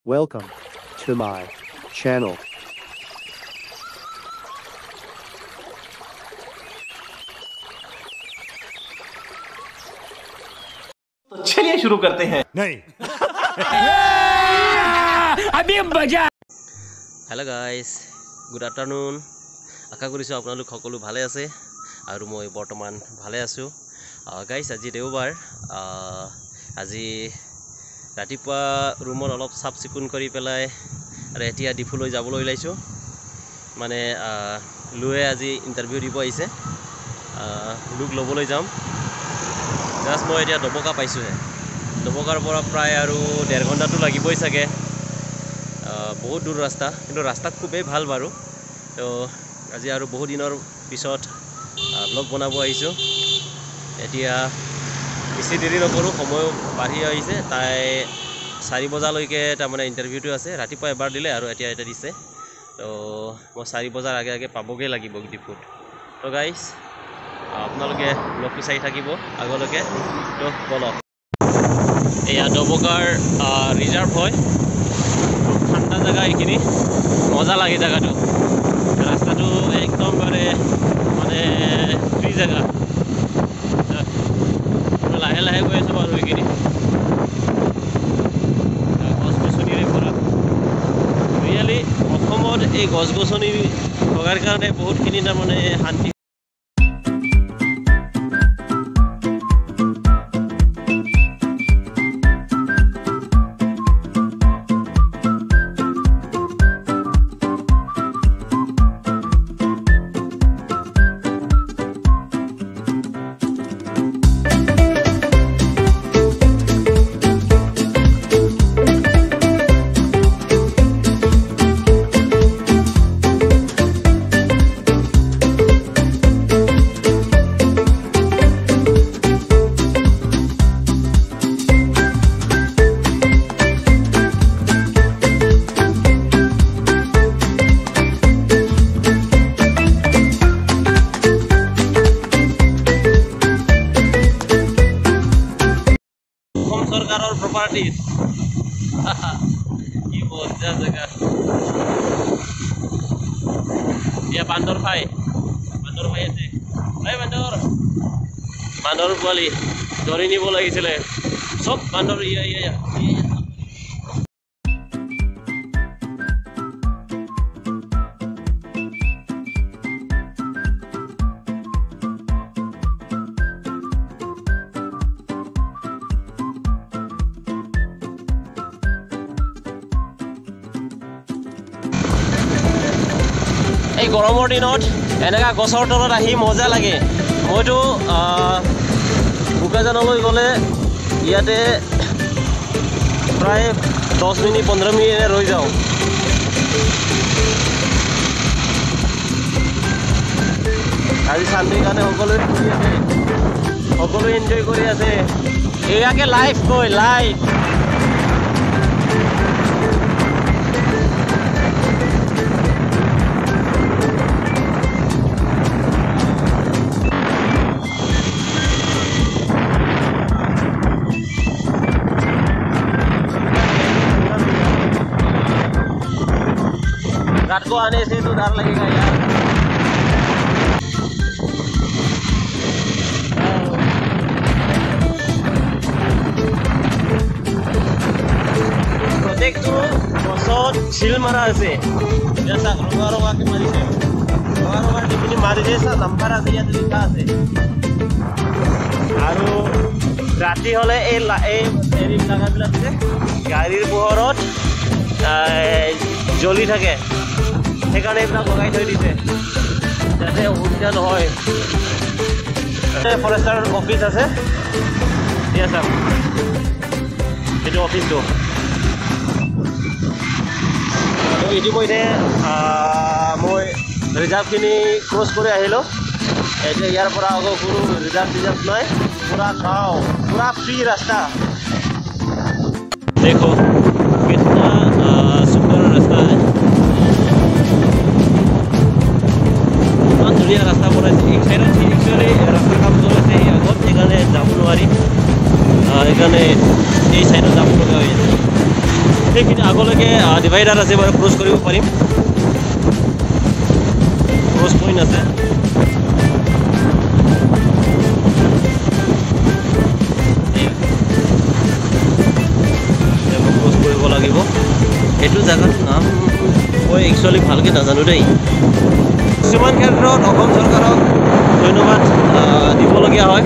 Welcome to my channel. तो चलिए शुरू करते हैं। नहीं अभी मजा। Hello guys, good afternoon. आशा करिছোঁ আপোনালোক সকলো ভালে আছে আৰু মই বৰ্তমান ভালে আছোঁ। গাইস আজি দেওবাৰ, আজি ৰাতিপুৱা ৰুমত অলপ চাফ চিকুণ কৰি পেলাই আৰু এতিয়া ডিফুলৈ যাবলৈ ওলাইছোঁ। মানে লুৱে আজি ইণ্টাৰভিউ দিব আহিছে, লুক ল'বলৈ যাম। জাষ্ট মই এতিয়া ডবকা পাইছোঁহে। ডবকাৰ পৰা প্ৰায় আৰু 1.5 ঘণ্টাটো লাগিবই চাগে। বহুত দূৰ ৰাস্তা, কিন্তু ৰাস্তা খুবেই ভাল বাৰু। তো আজি আৰু বহু দিনৰ পিছত ব্লগ বনাব আহিছোঁ। এতিয়া বেছি দেৰি নকৰোঁ, সময়ো বাঢ়ি আহিছে। তাই 4 বজালৈকে তাৰমানে ইণ্টাৰভিউটো আছে। ৰাতিপুৱা এবাৰ দিলে আৰু এতিয়া এটা দিছে। তো মই 4 বজাৰ আগে আগে পাবগৈ লাগিব ডিপুত। তো গাইছ, আপোনালোকে ব্লগটো চাই থাকিব আগলৈকে। তো বলক, এয়া ডবকাৰ ৰিজাৰ্ভ হয়, খুব ঠাণ্ডা জেগা এইখিনি, মজা লাগে জেগাটো। ৰাস্তাটো একদম মানে ফ্ৰী জেগা। লাহে লাহে গৈ আছোঁ বাৰু। এইখিনি গছ গছনিৰে ভৰা। ৰিয়েলি অসমত এই গছ গছনি থকাৰ কাৰণে বহুতখিনি তাৰমানে শান্তি। চৰকাৰৰ প্ৰপাৰ্টি কি মজা জেগা। এতিয়া বান্দৰ খাই আছে। এই বান্দৰ পোৱালি ধৰি নিব লাগিছিলে। চব বান্দৰ এই গৰমৰ দিনত এনেকুৱা গছৰ তলত আহি মজা লাগে। মইতো বোকাজানলৈ গ'লে ইয়াতে প্ৰায় 10 মিনিট 15 মিনিট ৰৈ যাওঁ। আজি চানডে কাৰণে সকলোৱে এনজয় কৰি আছে। এয়াকে লাইফ কৈ লাইফ। रात को आने से तो डर लगेगा यार। প্ৰত্যেকটো গছত শিল মাৰা আছে। ৰঙা ৰঙাকৈ মাৰিছে, ৰঙা যিখিনি মাৰিছে চব নাম্বাৰ আছে, ইয়াতে লিখা আছে। আৰু ৰাতি হ'লে এই জাগাবিলাক যে গাড়ীৰ পোহৰত জ্বলি থাকে, সেইকাৰণে এইবিলাক লগাই থৈ দিছে যাতে অসুবিধা নহয়। ফৰেষ্টাৰ অফিচ আছে, ঠিক আছে, সেইটো অফিচটো। ইতিমধ্যে মই ৰিজাৰ্ভখিনি ক্ৰছ কৰি আহিলোঁ। এতিয়া ইয়াৰ পৰা আকৌ কোনো ৰিজাৰ্ভ নাই, পুৰা গাঁও, পুৰা ফ্ৰী ৰাস্তা। देखो कितना सुंदर रास्ता है, धुनिया रास्ता बनाइছে। एक साइड एक्चुअली रास्ता काम चलाइছে আগত, সেইকাৰণে যাব নোৱাৰি। সেইকাৰণে এই সাইডত যাব লগা হৈ আছে। সেইখিনি আগত আগলৈকে ডিভাইডাৰ আছে বাৰু ক্ৰছ কৰিব পাৰিম ক্ৰছ পইণ্ট আছে ক্ৰছ কৰিব লাগিব এইটো জেগাৰ নাম মই একচুৱেলি ভালকৈ নাজানো দেই কিছুমান ক্ষেত্ৰত অসম চৰকাৰক ধন্যবাদ দিবলগীয়া হয়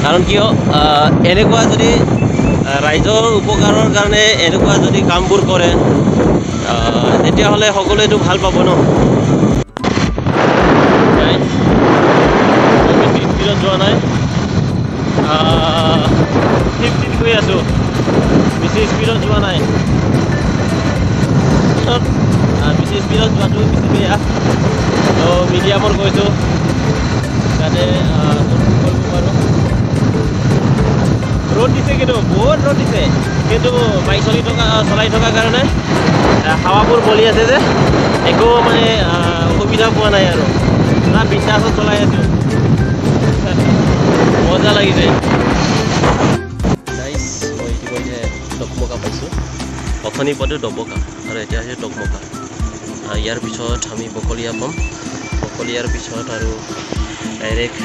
কাৰণ কিয় এনেকুৱা যদি ৰাইজৰ উপকাৰৰ কাৰণে এনেকুৱা যদি কামবোৰ কৰে তেতিয়াহ'লে সকলোৱেতো ভাল পাব ন বেছি স্পীডত যোৱা নাই 50 গৈ আছোঁ বেছি স্পীডত যোৱা নাই বেছি স্পীডত যোৱাটো বেছি বেয়া তো মিডিয়ামত গৈছোঁ যাতে কৰিব পাৰোঁ ৰ'দ দিছে কিন্তু বহুত ৰ'দ দিছে কিন্তু বাইক চলাই থকাৰ কাৰণে হাৱাবোৰ বলি আছে যে একো মানে অসুবিধা পোৱা নাই আৰু পুৰা বিন্দাছত চলাই আছোঁ মজা লাগিছে নাইচ মই ইতিমধ্যে ডকমকা পাইছোঁ অথনি পোৱাটো ডবকা আৰু এতিয়া হৈছে ডকমকা ইয়াৰ পিছত আমি বকলীয়া পাম বকলীয়াৰ পিছত আৰু ডাইৰেক্ট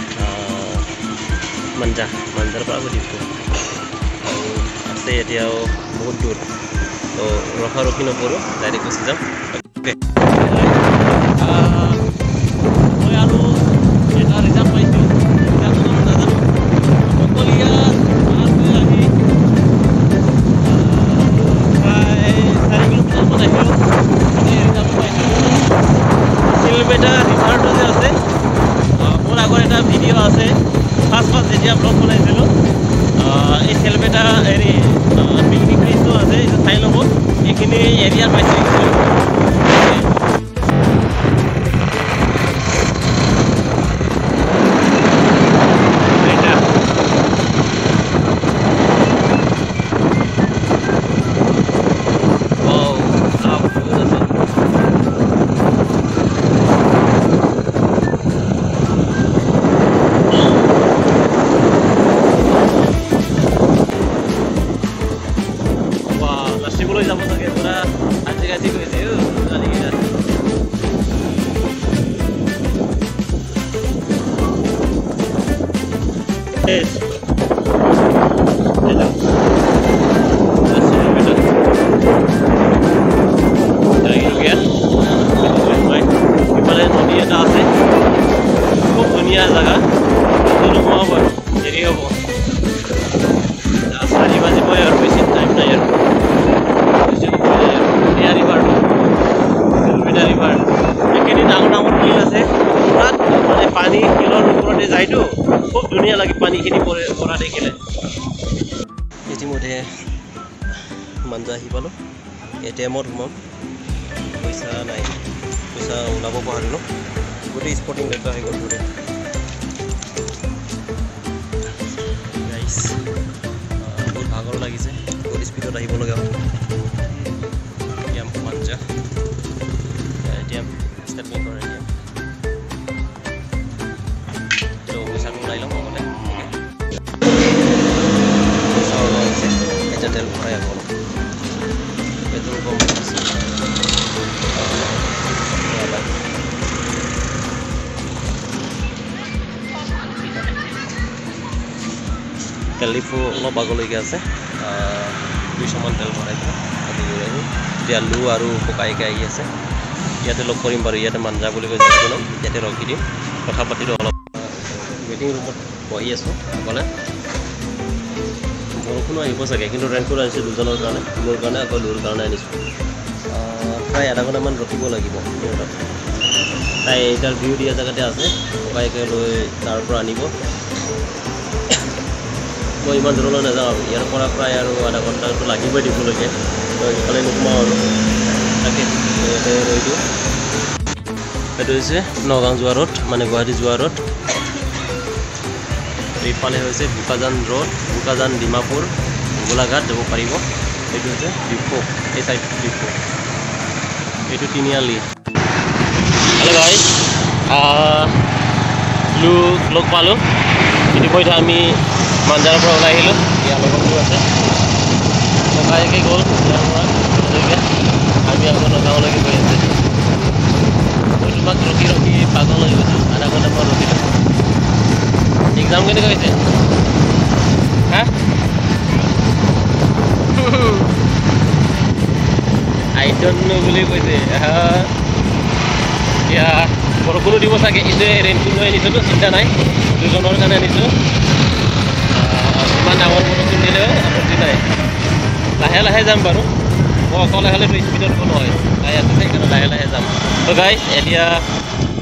মাঞ্জাৰ পৰা সুধিছোঁ আৰু আছে এতিয়াও বহুত দূৰ তো ৰখি নকৰোঁ ডাইৰেক্ট গুচি যাম মই আৰু এটা ৰিজাৰ্ভ পাইছোঁ নাজানো বকলীয়া আমি প্ৰায় 4 কিলোমিটাৰমান আহিলোঁ ৰিজাৰ্ভ পাইছোঁ শিলবেটা ৰিভাৰটো যে আছে মোৰ আগৰ এটা ভিডিঅ' আছে ফাৰ্ষ্ট যেতিয়া ব্লগ বনাইছিলোঁ এই শিলবেটা হেৰি পিকনিক প্লেচটো আছে এইটো চাই ল'ব এইখিনি এৰিয়াৰ পাইছোঁ যাব চাগে পুৰা আজি গৈছে ইফালে নদী এটা আছে খুব ধুনীয়া জেগা নোহোৱা বাৰু দেৰি হ'ব 4 বাজিবই আৰু বেছি টাইম নাই আৰু ৰিভাৰ এইখিনি ডাঙৰ শিল আছে তাত মানে পানী শিলৰ ওপৰতে যায়তো খুব ধুনীয়া লাগে পানীখিনি পৰা দেখিলে ইতিমধ্যে মাঞ্জা আহি পালোঁ ATMত সোমাম পইচা নাই পইচা ওলাব পাৰিলোঁ গোটেই স্পৰ্টিং লেটা হৈ গ'ল গোটেই গাইছ বহুত ভাগৰ লাগিছে বহুত স্পীডত আহিব লগা হ'ল মাঞ্জা stepping for ATM. So bisa mulai lang ako ulit. Okay. So ito tel kaya ko. Ito ko mo. Tel ipo lo bagoloi আছে 200 মান তেল ভৰাই দিওঁ আদি গৈ এতিয়া আলু আৰু পকাইকে আহি আছে ইয়াতে লগ কৰিম বাৰু ইয়াতে মাঞ্জা বুলি কৈ যাইছোঁ ন ইয়াতে ৰখি দিম কথা পাতিলোঁ অলপ ৱেটিং ৰুমত বহি আছোঁ অকলে বৰষুণো আহিব চাগে কিন্তু ৰেইনকোট আনিছোঁ দুজনৰ কাৰণে মোৰ কাৰণে আকৌ লুৰ কাৰণে আনিছোঁ প্ৰায় আধা ঘণ্টামান ৰখিব লাগিব তাই ইণ্টাৰভিউ দিয়া জেগাতে আছে ককাইকে লৈ তাৰ পৰা আনিব মই ইমান দূৰলৈ নাযাওঁ আৰু ইয়াৰ পৰা প্ৰায় আৰু আধা ঘণ্টাটো লাগিবই দিবলৈকে তো ইফালে নোসোমাওঁ আৰু তাকে ইয়াতে ৰৈ দিওঁ এইটো হৈছে নগাঁও যোৱা ৰোড মানে গুৱাহাটী যোৱা ৰোড এইফালে হৈছে বোকাজান ডিমাপুৰ গোলাঘাট যাব পাৰিব এইটো হৈছে ডিপো এই চাইড ডিপো এইটো তিনিআলি হেল্ল' গাইজ লগ পালোঁ ইতিমধ্যে আমি মাঞ্জাৰ পৰা ওলাই আহিলোঁ ইয়াৰ লগতো আছে ককাইকে গ'ল ইয়াৰ পৰা নাম কেনেকৈ কৈছে হা I don't know বুলি কৈছে এতিয়া বৰষুণো দিব চাগে এই যে ৰেইনকোট লৈ আনিছিলোঁ চিন্তা নাই দুজনৰ কাৰণে আনিছোঁ ইমান ডাঙৰ বৰষুণ দিলেও আপত্তি নাই লাহে লাহে যাম বাৰু মই অকলে হ'লেতো স্পীডত গ'লো হয় তাই আছে সেইকাৰণে লাহে লাহে যাম তো গাইজ এতিয়া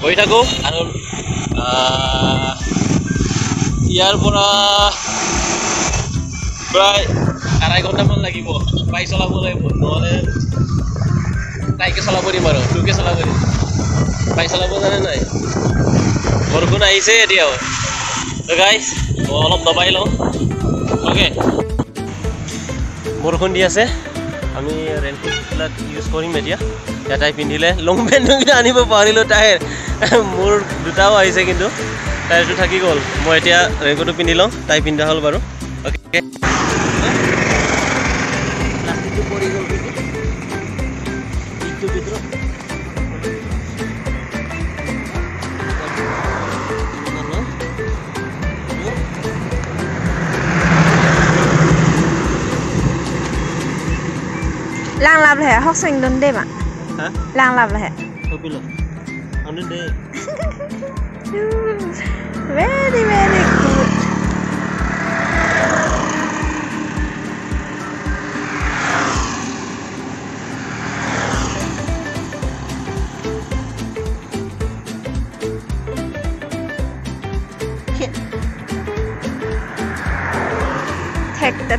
গৈ থাকোঁ আৰু ইয়াৰ পৰা প্ৰায় 2.5 ঘণ্টামান লাগিব বাইক চলাব লাগিব নহ'লে তাইকে চলাব দিম আৰু তোকে চলাব দিম বাইক চলাব জানে নাই বৰষুণ আহিছে এতিয়াও তো গাইজ মই অলপ দবাই লওঁ অ'কে বৰষুণ দি আছে আমি ৰেইনকোটবিলাক ইউজ কৰিম এতিয়া তাই পিন্ধিলে লং পেণ্টটো আনিব পাৰিলোঁ তাইৰ মোৰ দুটাও আহিছে কিন্তু তাইৰটো থাকি গ'ল মই এতিয়া ৰেইনকোটটো পিন্ধি লওঁ তাই পিন্ধা হ'ল বাৰু অ'কে প্লাষ্টিকটো পৰি গ'ল কিন্তু ভিতৰত Lang làm là học sinh đơn đêm ạ? Hả? Lang làm là Thôi bây giờ Ông đến đây very very good.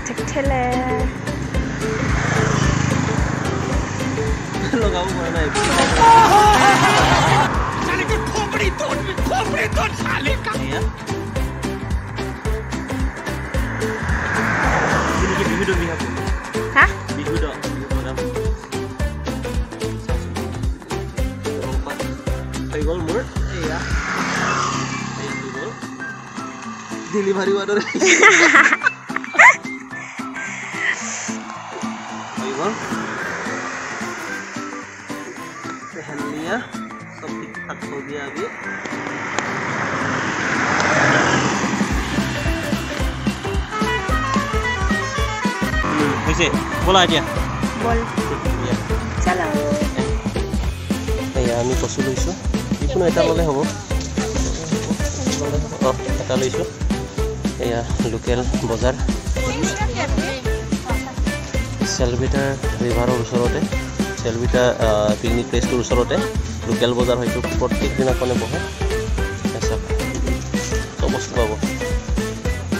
Take tele. Lo kamu mana naik? साले को खोपड़ी तोड़ साले का Iya. Ini ke bibi dong bihapu. Hah? Bibi dong. Kayak gol mur? Iya. Kayak gol. Delivery order. Kayak gol. पहन लिया सब ठीक ठाक हो गया अभी वैसे बोला क्या Bol. Chalo. এয়া আমি কচু লৈছোঁ যিকোনো এটা ল'লে হ'ব এটা লৈছোঁ এয়া লোকেল বজাৰ চেলবিটাৰ ৰিভাৰৰ ওচৰতে চেলবিটা পিকনিক প্লেচটোৰ ওচৰতে লোকেল বজাৰ হয়তো প্ৰত্যেক দিনাখনে বহে চব বস্তু পাব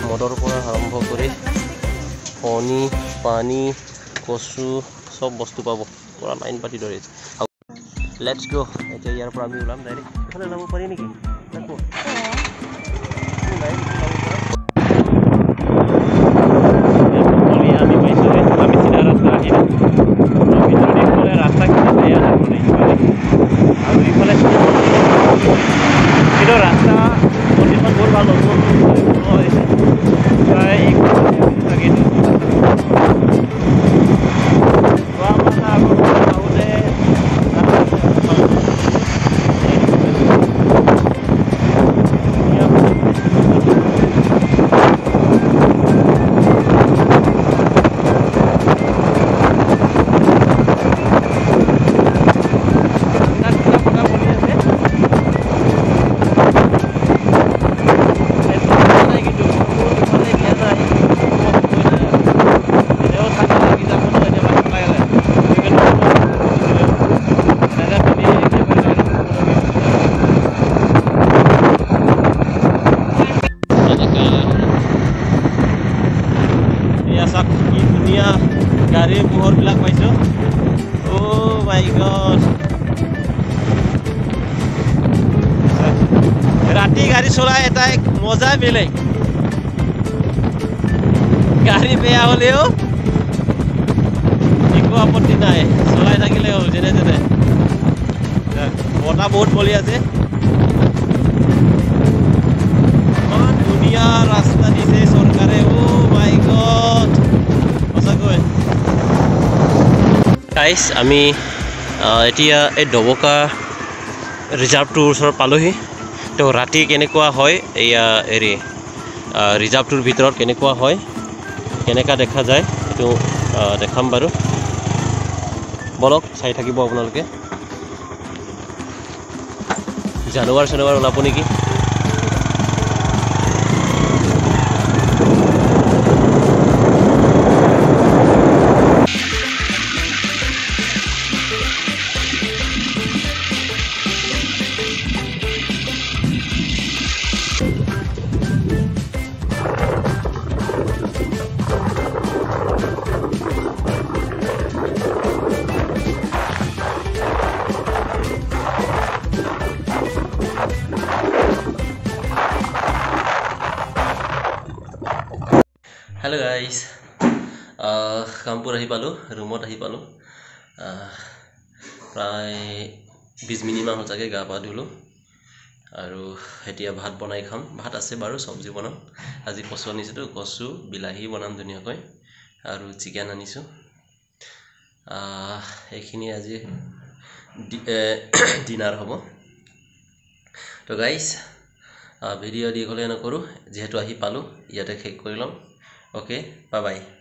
মদৰ পৰা আৰম্ভ কৰি কণী পানী কচু চব বস্তু পাব পুৰা লাইন পাতি ধৰি লেটছ গো এতিয়া ইয়াৰ পৰা আমি ওলাম ডাইৰেক্ট এইফালে যাব পাৰি নেকি দেখো আমি পাইছোঁ আমি চিধা ৰাস্তা আহিলোঁ रास्ता कितना तैयार है नहीं और इफाले কিন্তু ৰাস্তা মন্দিৰখন বহুত ভাল হৈছে প্ৰায় 1 লাগে গাড়ীৰ পোহৰবিলাক পাইছোঁ অ' মাই গড ৰাতি গাড়ী চলাই এটা মজা বেলেগ গাড়ী বেয়া হ'লেও একো আপত্তি নাই চলাই থাকিলে হ'ল যেনে তেনে বতাহ বহুত বলি আছে ইমান ধুনীয়া ৰাস্তা দিছে চৰকাৰে অ' মাই গড সঁচাকৈ গাইজ আমি এতিয়া এই ডবকা ৰিজাৰ্ভটোৰ ওচৰত পালোহি তো ৰাতি কেনেকুৱা হয় এয়া হেৰি ৰিজাৰ্ভটোৰ ভিতৰত কেনেকুৱা হয় কেনেকা দেখা যায় এইটো দেখাম বাৰু বলক চাই থাকিব আপোনালোকে জানুৱাৰ ওলাব নেকি Hello guys, কামপুৰ আহি পালোঁ ৰুমত আহি পালোঁ প্ৰায় 20 মিনিটমান হ'ল চাগে গা পা ধুলোঁ আৰু এতিয়া ভাত বনাই খাম ভাত আছে বাৰু চব্জি বনাম আজি কচু আনিছোঁতো কচু বিলাহী বনাম ধুনীয়াকৈ আৰু চিকেন আনিছোঁ এইখিনি আজি ডিনাৰ হ'ব তো গাইজ ভিডিঅ' দীঘলীয়া নকৰোঁ যিহেতু আহি পালোঁ ইয়াতে শেষ কৰি ল'ম Okay, bye bye.